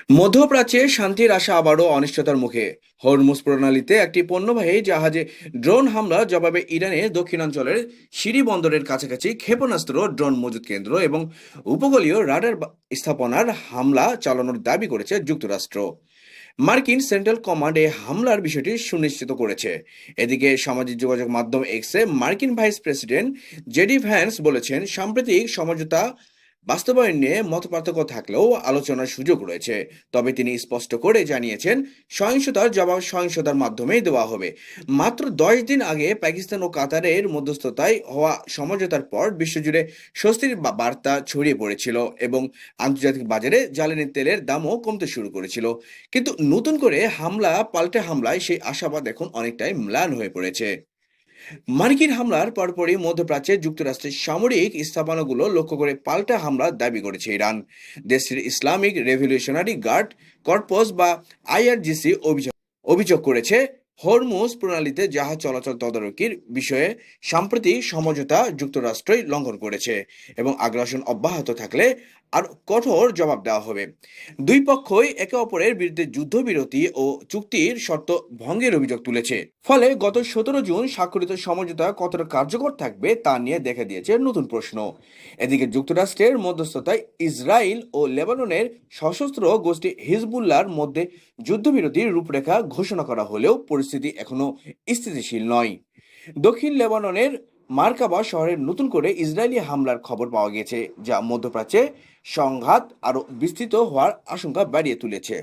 মধ্যপ্রাচ্যে শান্তির আশা আবারও অনিশ্চয়তার মুখে। হরমুজ প্রণালীতে একটি পণ্যবাহী জাহাজে ড্রোন হামলার জবাবে ইরানের দক্ষিণাঞ্চলের সিরি বন্দরের কাছাকাছি ক্ষেপণাস্ত্র, ড্রোন মজুত কেন্দ্র এবং উপকূলীয় রাডার স্থাপনার হামলা চালানোর দাবি করেছে যুক্তরাষ্ট্র। মার্কিন সেন্ট্রাল কমান্ড এই হামলার বিষয়টি সুনিশ্চিত করেছে। এদিকে সামাজিক যোগাযোগ মাধ্যম এক্সে মার্কিন ভাইস প্রেসিডেন্ট জেডি ভ্যান্স বলেছেন, সাম্প্রতিক সমঝোতা বাস্তবায়ন নিয়ে মতপার্থক্য থাকলেও আলোচনার সুযোগ রয়েছে। তবে তিনি স্পষ্ট করে জানিয়েছেন, সহিংসতার জবাব সহিংসতার মাধ্যমেই দেওয়া হবে। মাত্র 10 দিন আগে পাকিস্তান ও কাতারের মধ্যস্থতায় হওয়া সমঝোতার পর বিশ্বজুড়ে স্বস্তির বার্তা ছড়িয়ে পড়েছিল এবং আন্তর্জাতিক বাজারে জ্বালানি তেলের দামও কমতে শুরু করেছিল। কিন্তু নতুন করে পাল্টে হামলায় সেই আশাবাদ এখন অনেকটাই ম্লান হয়ে পড়েছে। মার্কিন হামলার পরপরই মধ্যপ্রাচ্যে যুক্তরাষ্ট্রের সামরিক স্থাপনাগুলো লক্ষ্য করে পাল্টা হামলার দাবি করেছে ইরান। দেশটির ইসলামিক রেভলিউশনারি গার্ড কর্পস বা আইআরজিসি অভিযোগ করেছে, হরমুজ প্রণালীতে জাহাজ চলাচল তদারকির বিষয়ে সাম্প্রতিক সমঝোতা যুক্তরাষ্ট্রই লঙ্ঘন করেছে এবং আগ্রাসন অব্যাহত থাকলে আর কঠোর জবাব দেওয়া হবে। দুই পক্ষই একে অপরের বিরুদ্ধে যুদ্ধবিরতি ও চুক্তির শর্ত ভঙ্গের অভিযোগ তুলেছে। ফলে গত 17 জুন স্বাক্ষরিত সমঝোতা কতটা কার্যকর থাকবে তা নিয়ে দেখা দিয়েছে নতুন প্রশ্ন। এদিকে যুক্তরাষ্ট্রের মধ্যস্থতায় ইসরায়েল ও লেবাননের সশস্ত্র গোষ্ঠী হিজবুল্লাহর মধ্যে যুদ্ধবিরতির রূপরেখা ঘোষণা করা হলেও পরিস্থিতি এখনো স্থিতিশীল নয়। দক্ষিণ লেবাননের মার্কাবা শহরে নতুন করে ইসরায়েলি হামলার খবর পাওয়া গেছে, যা মধ্যপ্রাচ্যে সংঘাত আরও বিস্তৃত হওয়ার আশঙ্কা বাড়িয়ে তুলেছে।